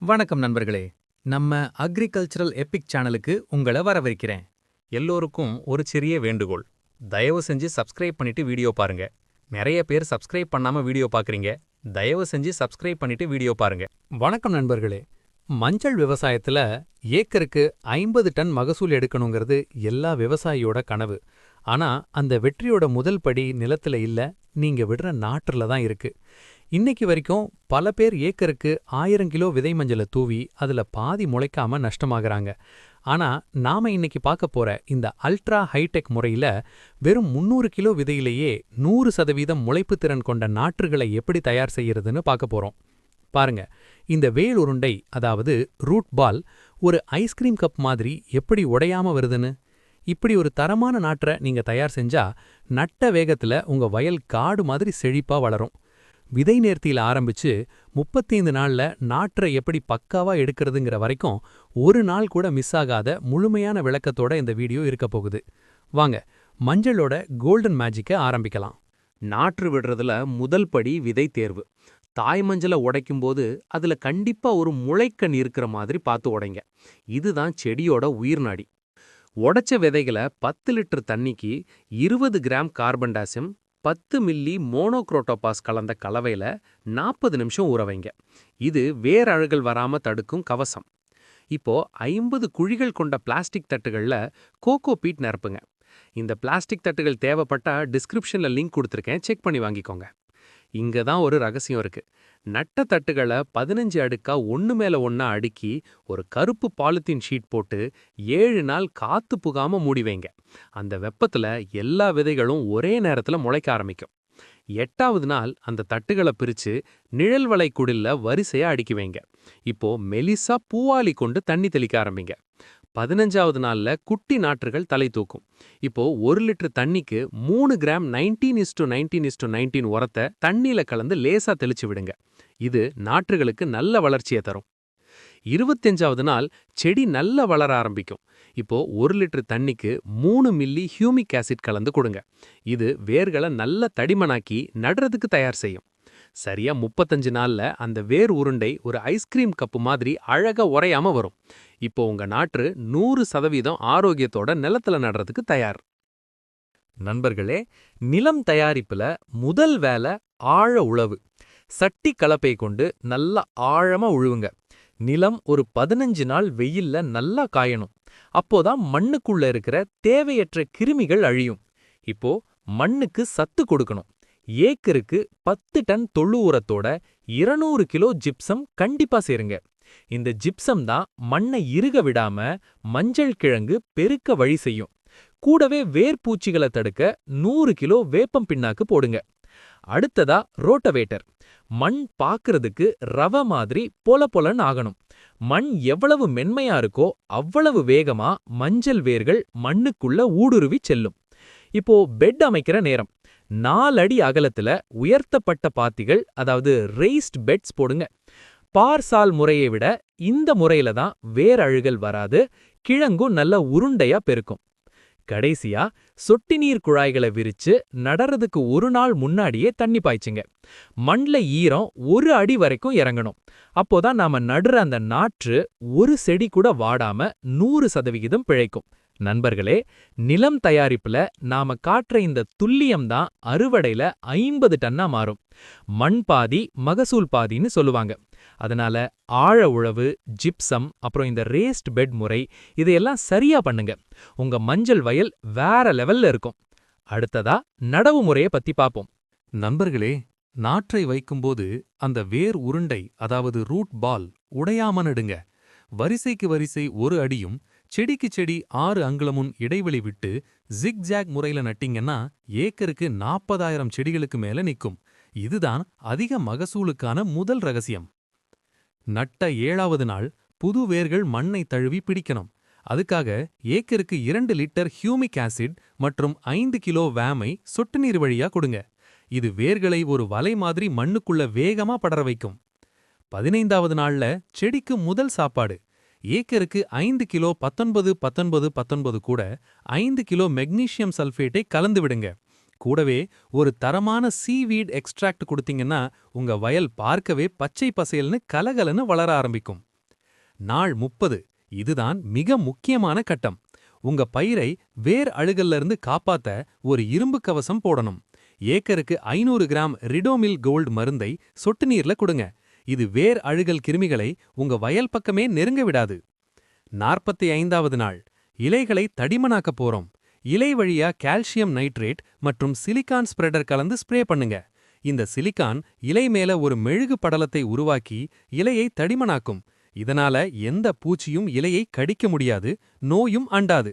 வணக்கம் நண்பர்களே. நம்ம அக்ரிகல்ச்சரல் எபிக் சேனலுக்கு உங்கள வரவேற்கிறேன். எல்லோருக்கும் ஒரு சிறிய வேண்டுகோள். தயவு செஞ்சு சப்ஸ்கிரைப் பண்ணிட்டு வீடியோ பாருங்க. நிறைய பேர் சப்ஸ்கிரைப் பண்ணாம வீடியோ பார்க்கறீங்க. தயவு செஞ்சு சப்ஸ்கிரைப் பண்ணிட்டு வீடியோ பாருங்க. வணக்கம் நண்பர்களே. மஞ்சள் விவசாயத்துல ஏக்கருக்கு 50 டன் மகசூல் எடுக்கணுங்கிறது எல்லா விவசாயியோட கனவு. ஆனா அந்த வெற்றியோட முதல் படி நிலத்துல இல்ல, நீங்க விடுற நாற்றுல தான் இருக்கு. இன்னைக்கு வரைக்கும் பல பேர் ஏக்கருக்கு 1000 கிலோ விதை மஞ்சளை தூவி அதுல பாதி முளைக்காம நஷ்டமாகறாங்க. ஆனா நாம இன்னைக்கு பார்க்க போற இந்த அல்ட்ரா ஹைடெக் முறையில வெறும் 300 கிலோ விதையிலேயே 100% முளைப்பு திறன் கொண்ட நாற்றுகளை எப்படி தயார் செய்யறதுன்னு பார்க்க போறோம். பாருங்க, இந்த வேல் உருண்டை, அதாவது ரூட் பால், ஒரு ஐஸ்கிரீம் கப் மாதிரி எப்படி உடையாம வருதுன்னு. இப்படி ஒரு தரமான நாற்றை நீங்க தயார் செஞ்சா நட்ட வேகத்துல உங்க வயல் காடு மாதிரி செழிப்பா வளரும். விதை நேர்த்தியில ஆரம்பிச்சு 35 நாள்ல நாற்றை எப்படி பக்காவா எடுக்கிறதுங்கிற வரைக்கும் ஒரு நாள் கூட மிஸ் ஆகாத முழுமையான விளக்கத்தோட இந்த வீடியோ இருக்க போகுது. வாங்க, மஞ்சளோட கோல்டன் மேஜிக்கை ஆரம்பிக்கலாம். நாற்று விடுறதுல முதல் படி விதை தேர்வு. தாய் மஞ்சளை உடைக்கும்போது அதுல கண்டிப்பா ஒரு முளைக்கண் இருக்கிற மாதிரி பார்த்து உடைங்க. இதுதான் செடியோட உயிர்நாடி. உடைச்ச விதைகளை 10 லிட்டர் தண்ணிக்கு 20 கிராம் கார்பன் டை 10 மில்லி மோனோக்ரோட்டோபாஸ் கலந்த கலவையில 40 நிமிஷம் ஊற வைங்க. இது வேர் அழுகல் வராம தடுக்கும் கவசம். இப்போ 50 குழிகள் கொண்ட பிளாஸ்டிக் தட்டுகள்ல கோகோ பீட் நிரப்புங்க. இந்த பிளாஸ்டிக் தட்டுகள் தேவைப்பட்டா டிஸ்கிரிப்ஷன்ல லிங்க் கொடுத்துருக்கேன், செக் பண்ணி வாங்கிக்கோங்க. இங்க தான் ஒரு ரகசியம் இருக்கு. நட்ட தட்டுகளை 15 அடுக்கா ஒன்னு மேல ஒன்னா அடுக்கி ஒரு கருப்பு பாலித்தீன் ஷீட் போட்டு 7 நாள் காத்து புகாம மூடி வைங்க. அந்த வெப்பத்துல எல்லா விதைகளும் ஒரே நேரத்துல முளைக்க ஆரம்பிக்கும். 8வது நாள் அந்த தட்டுகளை பிரிச்சு நிழல் வலை குடில்ல வரிசையா அடுக்கி வைங்க. இப்போ மெலிசா பூவாலி கொண்டு தண்ணி தெளிக்க ஆரம்பிங்க. 15வது நாள்ல குட்டி நாற்றுகள் தலை தூக்கும். இப்போ 1 லிட்டர் தண்ணிக்கு 3 கிராம் 19:19:19 உரத்தை தண்ணியில கலந்து லேசா தெளிச்சு விடுங்க. இது நாற்றுகளுக்கு நல்ல வளர்ச்சியை தரும். 25வது நாள் செடி நல்லா வளர ஆரம்பிக்கும். இப்போ 1 லிட்டர் தண்ணிக்கு 3 மில்லி ஹியூமிக் ஆசிட் கலந்து கொடுங்க. இது வேர்களை நல்ல தடிமனாக்கி நடுறதுக்கு தயார் செய்யும். சரியா 35 நாள்ல அந்த வேர் உருண்டை ஒரு ஐஸ்கிரீம் கப்பு மாதிரி அழகா உறையாம வரும். இப்போ உங்க நாற்று 100% ஆரோக்கியத்தோட நிலத்துல நடுறதுக்கு தயார். நண்பர்களே, நிலம் தயாரிப்புல முதல் வேலை ஆழ உழவு. சட்டி கலப்பை கொண்டு நல்லா ஆழமா உழுவுங்க. நிலம் ஒரு 15 நாள் வெயில்ல நல்லா காயணும். அப்போதான் மண்ணுக்குள்ள இருக்கிற தேவையற்ற கிருமிகள் அழியும். இப்போ மண்ணுக்கு சத்து கொடுக்கணும். ஏக்கருக்கு 10 டன் தொழு உரத்தோட 200 கிலோ ஜிப்சம் கண்டிப்பா சேருங்க. இந்த ஜிப்சம் தான் மண்ணை இறுக விடாம மஞ்சள் கிழங்கு பெருக்க வழி செய்யும். கூடவே வேர்பூச்சிகளை தடுக்க 100 கிலோ வேப்பம் பிண்ணாக்கு போடுங்க. அடுத்ததா ரோட்டவேட்டர். மண் பாக்குறதுக்கு ரவை மாதிரி பொல பொலன்னு ஆகணும். மண் எவ்வளவு மென்மையா இருக்கோ அவ்வளவு வேகமா மஞ்சள் வேர்கள் மண்ணுக்குள்ள ஊடுருவி செல்லும். இப்போ பெட் அமைக்கிற நேரம். 4 அடி அகலத்துல உயர்த்தப்பட்ட பாத்திகள், அதாவது ரெய்ஸ்ட் பெட்ஸ் போடுங்க. பார்சால் முறையை விட இந்த முறையில தான் வேர் அழுகல் வராது, கிழங்கும் நல்ல உருண்டையா பெருக்கும். கடைசியா சொட்டு நீர் குழாய்களை விரிச்சு நடறதுக்கு ஒரு நாள் முன்னாடியே தண்ணி பாய்ச்சுங்க. மண்ல ஈரம் 1 அடி வரைக்கும் இறங்கணும். அப்போதான் நாம நடுற அந்த நாற்று ஒரு செடி கூட வாடாம 100% பிழைக்கும். நண்பர்களே, நிலம் தயாரிப்புல நாம காட்டுற இந்த துல்லியம்தான் அறுவடையில 50 டன்னா மாறும். மண் பாதி மகசூல் பாதின்னு சொல்லுவாங்க. அதனால ஆழ உழவு, ஜிப்சம், அப்புறம் இந்த ரேஸ்ட் பெட் முறை, இதையெல்லாம் சரியா பண்ணுங்க. உங்க மஞ்சள் வயல் வேற லெவல்ல இருக்கும். அடுத்ததா நடவு முறைய பத்தி பாப்போம். நண்பர்களே, நாற்றை வைக்கும்போது அந்த வேர் உருண்டை, அதாவது ரூட் பால், உடையாம நடுங்க. வரிசைக்கு வரிசை 1 அடியும் செடிக்கு செடி 6 அங்குலமும் இடைவெளி விட்டு ஜிக்ஜாக் முறையில நட்டிங்கன்னா ஏக்கருக்கு 40,000 செடிகளுக்கு மேல நிக்கும். இதுதான் அதிக மகசூலுக்கான முதல் ரகசியம். நட்ட 7வது நாள் புது வேர்கள் மண்ணை தழுவி பிடிக்கணும். அதுக்காக ஏக்கருக்கு 2 லிட்டர் ஹியூமிக் ஆசிட் மற்றும் 5 கிலோ வேமை சொட்டு நீர் வழியா கொடுங்க. இது வேர்களை ஒரு வலை மாதிரி மண்ணுக்குள்ள வேகமா படர வைக்கும். 15வது நாள்ல செடிக்கு முதல் சாப்பாடு. ஏக்கருக்கு 5 கிலோ 19-19-19 கூட 5 கிலோ மெக்னீசியம் சல்ஃபேட்டை கலந்து விடுங்க. கூடவே ஒரு தரமான சீவீட் எக்ஸ்ட்ராக்ட் கொடுத்தீங்கன்னா உங்க வயல் பார்க்கவே பச்சை பசேல்னு கலகலன்னு வளர ஆரம்பிக்கும். நாள் 30. இதுதான் மிக முக்கியமான கட்டம். உங்க பயிரை வேர் அழுகல்ல இருந்து காப்பாத்த ஒரு இரும்பு கவசம் போடணும். ஏக்கருக்கு 500 கிராம் ரிடோமில் கோல்ட் மருந்தை சொட்டு நீர்ல கொடுங்க. இது வேர் அழுகல் கிருமிகளை உங்க வயல் பக்கமே நெருங்க விடாது. 45வது நாள். இலைகளை தடிமனாக்க போறோம். இலை வழியா கால்சியம் நைட்ரேட் மற்றும் சிலிக்கான் ஸ்ப்ரெடர் கலந்து ஸ்ப்ரே பண்ணுங்க. இந்த சிலிக்கான் இலை மேல ஒரு மெழுகு படலத்தை உருவாக்கி இலையை தடிமனாக்கும். இதனால எந்த பூச்சியும் இலையை கடிக்க முடியாது, நோயும் அண்டாது.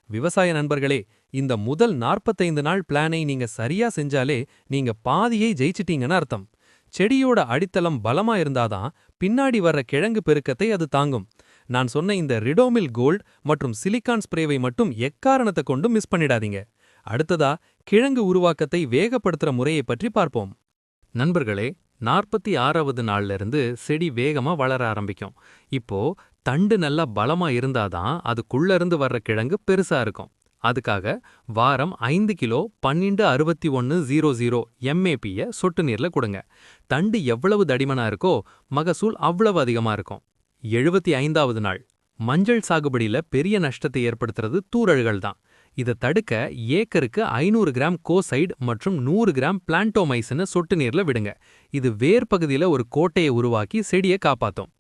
விவசாய நண்பர்களே, இந்த முதல் 45 நாள் பிளானை நீங்க சரியா செஞ்சாலே நீங்க பாதியை ஜெயிச்சிட்டீங்கன்னு அர்த்தம். செடியோட அடித்தளம் பலமா இருந்தாதான் பின்னாடி வர்ற கிழங்கு பெருக்கத்தை அது தாங்கும். நான் சொன்ன இந்த ரிடோமில் கோல்ட் மற்றும் சிலிக்கான் ஸ்ப்ரேவை மட்டும் எக்காரணத்தை கொண்டும் மிஸ் பண்ணிடாதீங்க. அடுத்ததா கிழங்கு உருவாக்கத்தை வேகப்படுத்துற முறையை பற்றி பார்ப்போம். நண்பர்களே, 46வது நாள்ல இருந்து செடி வேகமா வளர ஆரம்பிக்கும். இப்போ தண்டு நல்லா பலமா இருந்தாதான் அதுக்குள்ள இருந்து வர்ற கிழங்கு பெருசா இருக்கும். அதுக்காக வாரம் 5 கிலோ 126100 MAP-ய சொட்டு நீர்ல கொடுங்க. தண்டு எவ்வளவு தடிமனா இருக்கோ மகசூல் அவ்வளவு அதிகமா இருக்கும். 75வது நாள். மஞ்சள் சாகுபடியில பெரிய நஷ்டத்தை ஏற்படுத்துறது தூறல்கள் தான். இதை தடுக்க ஏக்கருக்கு 500 கிராம் கோசைட் மற்றும் 100 கிராம் பிளான்டோமைசினை சொட்டு நீர்ல விடுங்க. இது வேர் பகுதியில ஒரு கோட்டையை உருவாக்கி செடியை காப்பாத்தும்.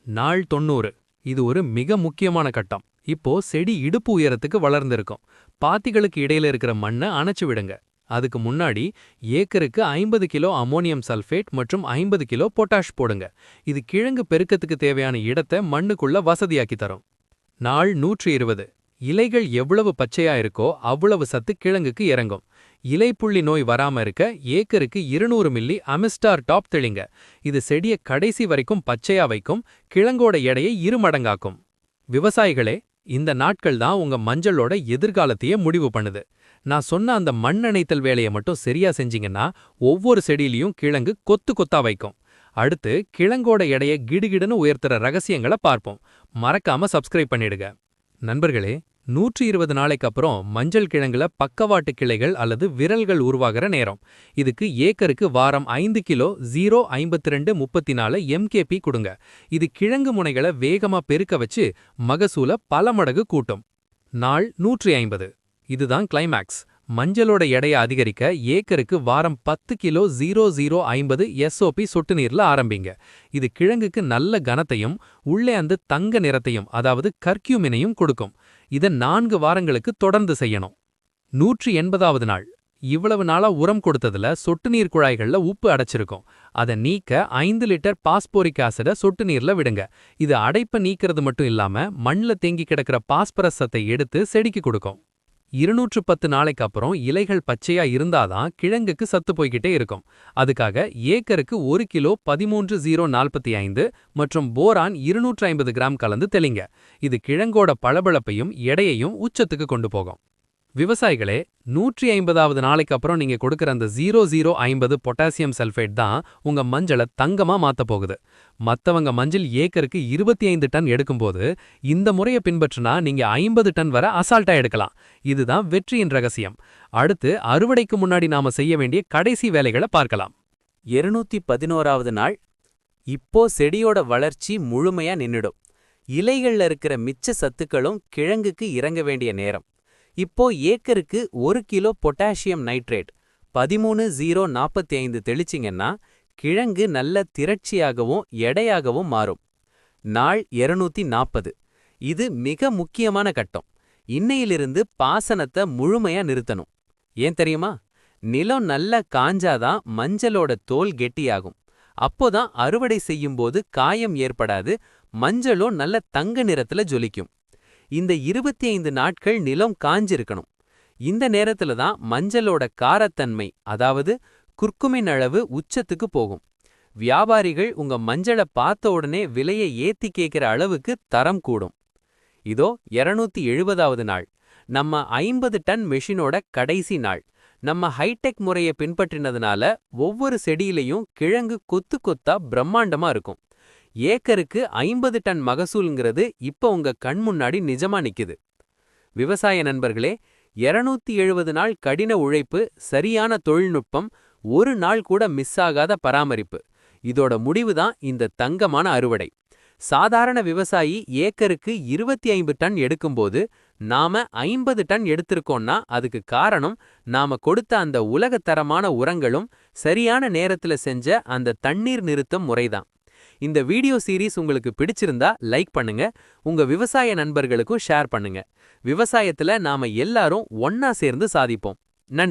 நாள் 90. இது ஒரு மிக முக்கியமான கட்டம். இப்போ செடி இடுப்பு உயரத்துக்கு வளர்ந்திருக்கும். பாத்திகளுக்கு இடையில இருக்கிற மண்ணை அணைச்சு விடுங்க. அதுக்கு முன்னாடி ஏக்கருக்கு 50 கிலோ அமோனியம் சல்ஃபேட் மற்றும் 50 கிலோ பொட்டாஷ் போடுங்க. இது கிழங்கு பெருக்கத்துக்கு தேவையான இடத்தை மண்ணுக்குள்ள வசதியாக்கி தரும். நாள் 120. இலைகள் எவ்வளவு பச்சையா இருக்கோ அவ்வளவு சத்து கிழங்குக்கு இறங்கும். இலைப்புள்ளி நோய் வராம இருக்க ஏக்கருக்கு 200 மில்லி அமிஸ்டார் டாப் தெளிங்க. இது செடியை கடைசி வரைக்கும் பச்சையா வைக்கும், கிழங்கோட எடையை 2 மடங்காக்கும். விவசாயிகளே, இந்த நாட்கள் தான் உங்க மஞ்சளோட எதிர்காலத்தையே முடிவு பண்ணுது. நான் சொன்ன அந்த மண்ணணைத்தல் வேலையை மட்டும் சரியா செஞ்சீங்கன்னா ஒவ்வொரு செடியிலையும் கிழங்கு கொத்து கொத்தா வைக்கும். அடுத்து கிழங்கோட எடையை கிடுகிடுன்னு உயர்த்துற ரகசியங்களை பார்ப்போம். மறக்காம சப்ஸ்கிரைப் பண்ணிடுங்க. நண்பர்களே, 120 நாளைக்கு அப்புறம் மஞ்சள் கிழங்குல பக்கவாட்டு கிளைகள் அல்லது விரல்கள் உருவாகிற நேரம். இதுக்கு ஏக்கருக்கு வாரம் 5 கிலோ 05234 MKP கொடுங்க. இது கிழங்கு முனைகளை வேகமா பெருக்க வச்சு மகசூல பல மடங்கு கூட்டும். நாள் 150. இதுதான் கிளைமேக்ஸ். மஞ்சளோட எடையை அதிகரிக்க ஏக்கருக்கு வாரம் 10 கிலோ 0050 SOP சொட்டு நீர்ல ஆரம்பிங்க. இது கிழங்குக்கு நல்ல கனத்தையும் உள்ளே அந்த தங்க நிறத்தையும் அதாவது கர்க்யூமினையும் கொடுக்கும். இதை 4 வாரங்களுக்கு தொடர்ந்து செய்யணும். 180வது நாள். இவ்வளவு நாளா உரம் கொடுத்ததுல சொட்டு நீர் குழாய்கள்ல உப்பு அடைச்சிருக்கும். அதை நீக்க 5 லிட்டர் பாஸ்போரிக் ஆசிட சொட்டு நீர்ல விடுங்க. இது அடைப்பை நீக்கிறது மட்டும் இல்லாம மண்ல தேங்கி கிடக்கிற பாஸ்பரஸ் சத்தை எடுத்து செடிக்கு கொடுக்கும். 210 நாளைக்கு அப்புறம் இலைகள் பச்சையா இருந்தாதான் கிழங்குக்கு சத்து போய்கிட்டே இருக்கும். அதுக்காக ஏக்கருக்கு 1 கிலோ 13045 மற்றும் போரான் 250 கிராம் கலந்து தெளிங்க. இது கிழங்கோட பளபளப்பையும் எடையையும் உச்சத்துக்கு கொண்டு போகும். விவசாயிகளே, 150வது நாளைக்கு அப்புறம் நீங்க கொடுக்கிற அந்த 0050 பொட்டாசியம் சல்ஃபேட் தான் உங்க மஞ்சளை தங்கமா மாத்த போகுது. மத்தவங்க மஞ்சள் ஏக்கருக்கு 25 டன் எடுக்கும்போது இந்த முறையை பின்பற்றினா நீங்க 50 டன் வரை அசால்ட்டா எடுக்கலாம். இதுதான் வெற்றியின் ரகசியம். அடுத்து அறுவடைக்கு முன்னாடி நாம செய்ய வேண்டிய கடைசி வேலைகளை பார்க்கலாம். 211வது நாள். இப்போ செடியோட வளர்ச்சி முழுமையா நின்னுடும். இலைகள்ல இருக்கிற மிச்ச சத்துக்களும் கிழங்குக்கு இறங்க வேண்டிய நேரம். இப்போ ஏக்கருக்கு 1 கிலோ பொட்டாசியம் நைட்ரேட் 13,045 தெளிச்சிங்கன்னா கிழங்கு நல்ல திரட்சியாகவும் எடையாகவும் மாறும். நாள் 240. இது மிக முக்கியமான கட்டம். இன்னையிலிருந்து பாசனத்தை முழுமையா நிறுத்தணும். ஏன் தெரியுமா? நிலம் நல்லா காஞ்சாதான் மஞ்சளோட தோல் கெட்டியாகும். அப்போதான் அறுவடை செய்யும்போது காயம் ஏற்படாது, மஞ்சளும் நல்ல தங்க நிறத்துல ஜொலிக்கும். இந்த 25 நாட்கள் நிலம் காஞ்சிருக்கணும். இந்த நேரத்துல தான் மஞ்சளோட காரத்தன்மை அதாவது குர்குமின் அளவு உச்சத்துக்கு போகும். வியாபாரிகள் உங்க மஞ்சளை பார்த்த உடனே விலையை ஏத்தி கேட்கிற அளவுக்கு தரம் கூடும். இதோ 270வது நாள். நம்ம 50 டன் மெஷினோட கடைசி நாள். நம்ம ஹைடெக் முறையை பின்பற்றினதுனால ஒவ்வொரு செடியிலையும் கிழங்கு கொத்து கொத்தா பிரம்மாண்டமா இருக்கும். ஏக்கருக்கு 50 டன் மகசூல்ங்கிறது இப்ப உங்க கண் முன்னாடி நிஜமா நிக்குது. விவசாய நண்பர்களே, 270 நாள் கடின உழைப்பு, சரியான தொழில்நுட்பம், ஒரு நாள் கூட மிஸ் ஆகாத பராமரிப்பு. இதோட முடிவுதான் இந்த தங்கமான அறுவடை. சாதாரண விவசாயி ஏக்கருக்கு 25 டன் எடுக்கும்போது நாம 50 டன் எடுத்திருக்கோம்னா அதுக்கு காரணம் நாம கொடுத்த அந்த உலகத்தரமான உரங்களும் சரியான நேரத்துல செஞ்ச அந்த தண்ணீர் நிறுத்தம் முறைதான். இந்த வீடியோ சீரிஸ் உங்களுக்கு பிடிச்சிருந்தா லைக் பண்ணுங்க, உங்க விவசாய நண்பர்களுக்கும் ஷேர் பண்ணுங்க. விவசாயத்துல நாம எல்லாரும் ஒன்னா சேர்ந்து சாதிப்போம். நன்றி.